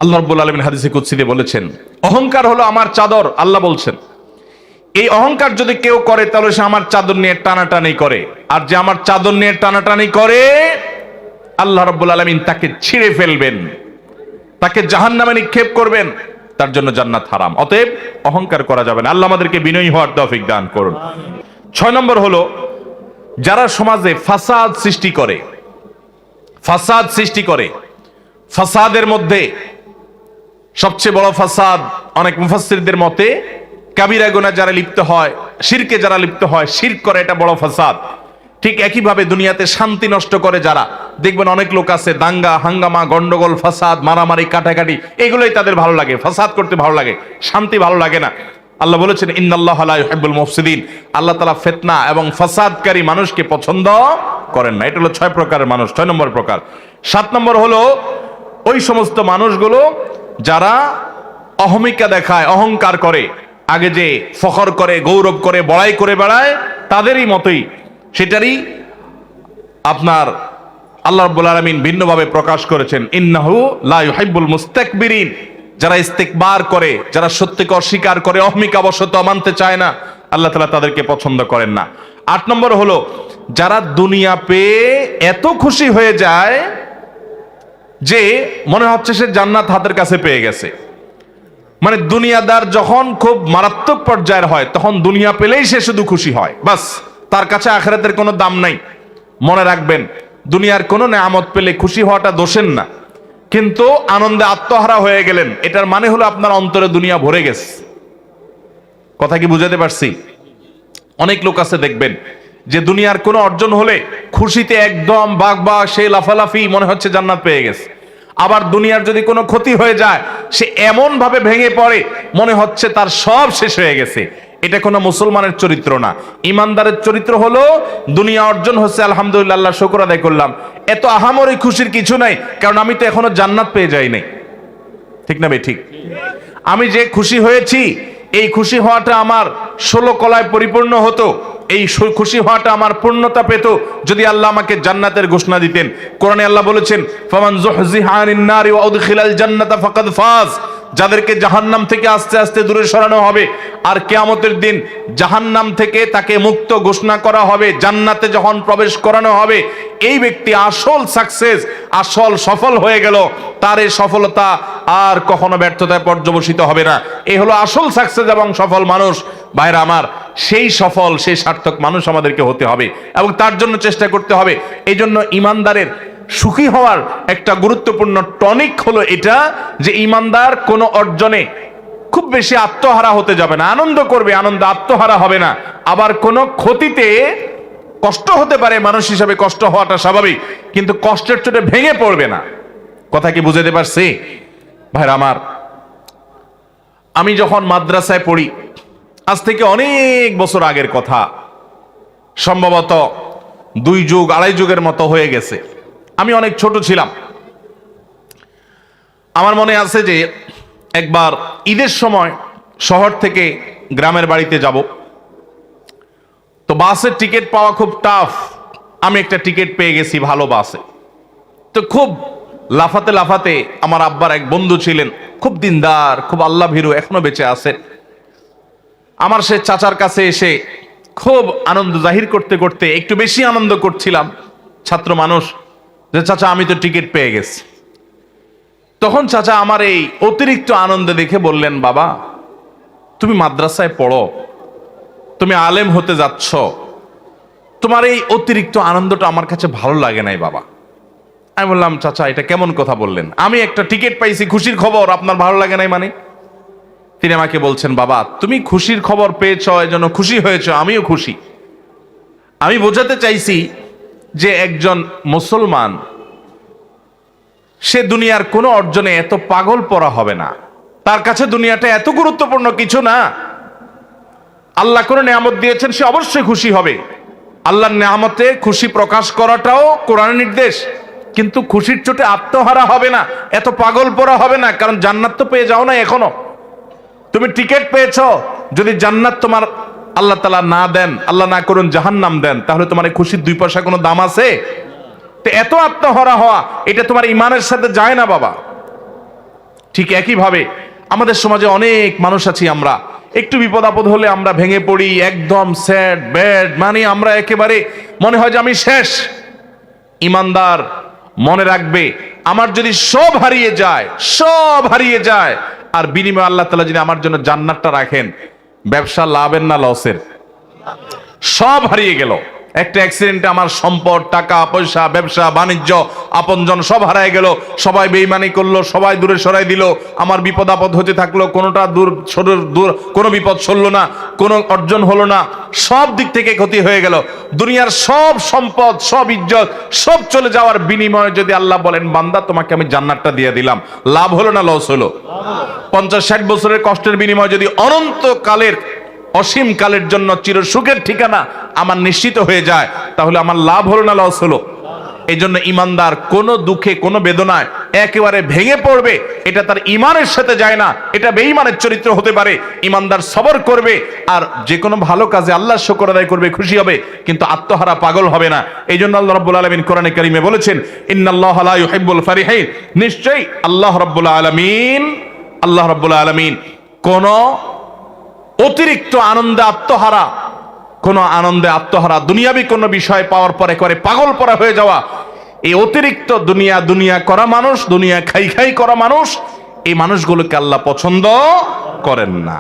আল্লাহ রাব্বুল আলামিন হাদিসে কুদসিতে বলেছেন, অহংকার হলো আমার চাদর। আল্লাহ বলছেন, এই অহংকার যদি কেউ করে তাহলে সে আমার চাদর নিয়ে টানাটানি করে, আর যে আমার চাদর নিয়ে টানাটানি করে আল্লাহ রাব্বুল আলামিন তাকে ছিঁড়ে ফেলবেন, তাকে জাহান্নামে নিক্ষেপ করবেন, তার জন্য জান্নাত হারাম। অতএব অহংকার করা যাবে না। আল্লাহ আমাদেরকে বিনয়ী হওয়ার তৌফিক দান করুন। 6 নম্বর হলো, যারা সমাজে ফাসাদ সৃষ্টি করে, ফাসাদের মধ্যে সবচেয়ে বড় ফাসাদ অনেক মুফাসসিরদের মতে কাবিরা গুনাহ যারা লিপ্ত হয়, শিরকে যারা লিপ্ত হয়, শিরক করে, এটা বড় ফাসাদ। ঠিক একইভাবে দুনিয়াতে শান্তি নষ্ট করে যারা, দেখবেন অনেক লোক আছে দাঙ্গা হাঙ্গামা, গন্ডগোল, ফাসাদ, মারামারি, কাটাকাটি, এগুলোই তাদের ভালো লাগে, ফাসাদ করতে ভালো লাগে, শান্তি ভালো লাগে না। আল্লাহ বলেছেন, ইন্নাল্লাহা লা ইউহিব্বুল মুফসিদিন, আল্লাহ তাআলা ফিতনা এবং ফাসাদকারী মানুষকে পছন্দ করেন না। এটা হলো 6 প্রকারের মানুষ, 6 নম্বর প্রকার। 7 নম্বর হলো ওই সমস্ত মানুষগুলো যারা অহমিকা দেখায়, অহংকার করে, আগে যে ফখর করে, গৌরব করে, বড়াই করে বেড়ায়, তাদেরই মতোই, সেটারই আপনার আল্লাহ রাব্বুল আলামিন ভিন্নভাবে প্রকাশ করেছেন, ইন্নাহু লা ইউহিব্বুল মুস্তাকবিরিন, যারা ইস্তেকবার করে, যারা সত্যকে অস্বীকার করে, অহমিকা বশত মানতে চায় না, আল্লাহ তাআলা তাদেরকে পছন্দ করেন না। 8 নম্বর হলো, যারা দুনিয়া পেয়ে এত খুশি হয়ে যায় যে মনে হচ্ছে সে জান্নাত হাতের কাছে পেয়ে গেছে। মানে দুনিয়াদার যখন খুব মারাত্মক পর্যায়ের হয়, তখন দুনিয়া পেলেই সে শুধু খুশি হয়, বাস, তার কাছে আখিরাতের কোনো দাম নাই। মনে রাখবেন, দুনিয়ার কোনো নেয়ামত পেলে খুশি হওয়াটা দোষের না, কিন্তু আনন্দে আত্মহারা হয়ে গেলেন, এটার মানে হলো আপনার অন্তরে দুনিয়া ভরে গেছে। কথা কি বুঝাতে পারছি? অনেক লোক আছে দেখবেন যে দুনিয়ার কোনো অর্জন হলে খুশিতে একদম বাগবা, সে লাফালাফি, মনে হচ্ছে জান্নাত পেয়ে গেছে। আবার দুনিয়ার যদি কোনো ক্ষতি হয়ে যায়, সে এমন ভাবে ভেঙে পড়ে, মনে হচ্ছে তার সব শেষ হয়ে গেছে। এটা কোনো মুসলমানের চরিত্র না। ইমানদারের চরিত্র হলো, দুনিয়া অর্জন হচ্ছে, আলহামদুলিল্লাহ, আল্লাহ শুকর আদায় করলাম, এত আহামরি খুশির কিছু নাই, কারণ আমি তো এখনো জান্নাত পেয়ে যাই নাই। ঠিক না ভাই? ঠিক। আমি যে খুশি হয়েছি, এই খুশি হওয়াটা আমার 16 কলায় পরিপূর্ণ হতো, এই খুশি হওয়াটা আমার পূর্ণতা পেত যদি আল্লাহ আমাকে জান্নাতের ঘোষণা দিতেন। কোরআনে আল্লাহ বলেছেন, ফামান যুহজিহা আনিন নারি ওয়া উদখিলাল জান্নাতা ফাকাদ ফাজ, যাদেরকে জাহান্নাম থেকে আস্তে আস্তে দূরে সরানো হবে, আর কিয়ামতের দিন জাহান্নাম থেকে তাকে মুক্ত ঘোষণা করা হবে, জান্নাতে যখন প্রবেশ করানো হবে, এই ব্যক্তি আসল সাকসেস, আসল সফল হয়ে গেল। তার এই সফলতা আর কখনো ব্যর্থতায় পর্যবসিত হবে না। এই হলো আসল সাকসেস এবং সফল মানুষ। ভাইরা আমার, সেই সফল, সেই সার্থক মানুষ আমাদেরকে হতে হবে এবং তার জন্য চেষ্টা করতে হবে। এই জন্য ইমানদারের সুখী হওয়ার একটা গুরুত্বপূর্ণ টনিক হলো এটা, যে ইমানদার কোনো অর্জনে খুব বেশি আত্মহারা হতে যাবে না, আনন্দ করবে, আনন্দে আত্মহারা হবে না। আবার কোনো ক্ষতিতে কষ্ট হতে পারে, মানুষ হিসাবে কষ্ট হওয়াটা স্বাভাবিক, কিন্তু কষ্টের চোটে ভেঙে পড়বে না। কথা কি বুঝাতে পারছি? ভাইরা আমার, আমি যখন মাদ্রাসায় পড়ি, আজ থেকে অনেক বছর আগের কথা, সম্ভবত 2 যুগ 2.5 যুগের মতো হয়ে গেছে। আমি অনেক ছোট ছিলাম। আমার মনে আছে যে একবার ঈদের সময় শহর থেকে গ্রামের বাড়িতে যাব, তো বাসের টিকিট পাওয়া খুব টাফ। আমি একটা টিকিট পেয়ে গেছি ভালো বাসে। তো খুব লাফাতে লাফাতে, আমার আব্বার এক বন্ধু ছিলেন, খুব দিনদার, খুব আল্লাহ ভীরু, এখনো বেঁচে আছেন। আমার সে চাচার কাছে এসে খুব আনন্দ জাহির করতে করতে একটু বেশি আনন্দ করছিলাম, ছাত্র মানুষ, যে চাচা আমি তো টিকিট পেয়ে গেছি। তখন চাচা আমার এই অতিরিক্ত আনন্দ দেখে বললেন, বাবা তুমি মাদ্রাসায় পড়ো, তুমি আলেম হতে যাচ্ছ, তোমার এই অতিরিক্ত আনন্দটা আমার কাছে ভালো লাগে নাই বাবা। আমি বললাম, চাচা এটা কেমন কথা বললেন? আমি একটা টিকিট পাইছি, খুশির খবর, আপনার ভালো লাগে নাই মানে? তিনি আমাকে বলছেন, বাবা তুমি খুশির খবর পেয়েছ, এজন্য খুশি হয়েছ, আমিও খুশি। আমি বোঝাতে চাইছি যে একজন মুসলমান, সে দুনিয়ার কোনো অর্জনে এত পাগল পড়া হবে না, তার কাছে দুনিয়াটা এত গুরুত্বপূর্ণ কিছু না। আল্লাহ কোনো নেয়ামত দিয়েছেন, সে অবশ্যই খুশি হবে। আল্লাহর নেয়ামতে খুশি প্রকাশ করাটাও কোরআনের নির্দেশ, কিন্তু খুশির চোটে আত্মহারা হবে না, এত পাগল পড়া হবে না, কারণ জান্নাত তো পেয়ে যাও না এখনো। তুমি টিকিট পেয়েছ, যদি জান্নাত তোমার আল্লাহ তাআলা না দেন, আল্লাহ না করুন জাহান্নাম দেন, তাহলে তোমার এই খুশির 2 পয়সা কোনো দাম আছে? তো এত আত্মহারা হওয়া, এটা তোমার ইমানের সাথে যায় না বাবা। ঠিক একইভাবে আমাদের সমাজে অনেক মানুষ আছি, আমরা একটু বিপদ আপদ হলে আমরা ভেঙে পড়ি, একদম স্যাড ব্যাড, মানে আমরা একেবারে মনে হয় যে আমি শেষ। ইমানদার মনে রাখবে, আমার যদি সব হারিয়ে যায়, সব হারিয়ে যায়, আর বিনিময়ে আল্লাহ তাআলা যদি আমার জন্য জান্নাতটা রাখেন, ব্যবসা লাভের না লসের? সব হারিয়ে গেল, একটা অ্যাক্সিডেন্টে আমার সম্পদ, টাকা পয়সা, ব্যবসা বাণিজ্য, আপনজন সব হারায় গেল, সবাই বেঈমানি করলো, সবাই দূরে সরাই দিল, আমার বিপদ আপদ হতে থাকলো, কোনোটা দূর, কোনো বিপদ সরল না, কোনো অর্জন হলো না, সব দিক থেকে ক্ষতি হয়ে গেল। দুনিয়ার সব সম্পদ, সব ইজ্জত, সব চলে যাওয়ার বিনিময়ে যদি আল্লাহ বলেন, বান্দা তোমাকে আমি জান্নাতটা দিয়ে দিলাম, লাভ হলো না লস হলো? 50-60 বছরের কষ্টের বিনিময়ে যদি অনন্তকালের, অসীম কালের জন্য চির সুখের ঠিকানা আমার নিশ্চিত হয়ে যায়, তাহলে আমার লাভ হলো না লস হলো? এই জন্য ইমানদার কোনো দুঃখে, কোনো বেদনায় একেবারে ভেঙে পড়বে, এটা তার ইমানের সাথে যায় না, এটা বেঈমানের চরিত্র হতে পারে। ইমানদার সবর করবে, আর যে কোনো ভালো কাজে আল্লাহর শুকর আদায় করবে, খুশি হবে, কিন্তু আত্মহারা পাগল হবে না। এই জন্য আল্লাহ রাব্বুল আলামিন কোরআনে কারীমে বলেছেন, ইন্নাল্লাহা লা ইউহিব্বুল ফারিহিন, নিশ্চয়ই আল্লাহ রাব্বুল আলামিন কোন অতিরিক্ত আনন্দে আত্মহারা, কোন আনন্দে আত্মহারা, দুনিয়াবি কোন বিষয় পাওয়ার পরে করে পাগল পরা হয়ে যাওয়া, এই অতিরিক্ত দুনিয়া করা মানুষ, দুনিয়া খাই করা মানুষ, এই মানুষগুলোকে আল্লাহ পছন্দ করেন না।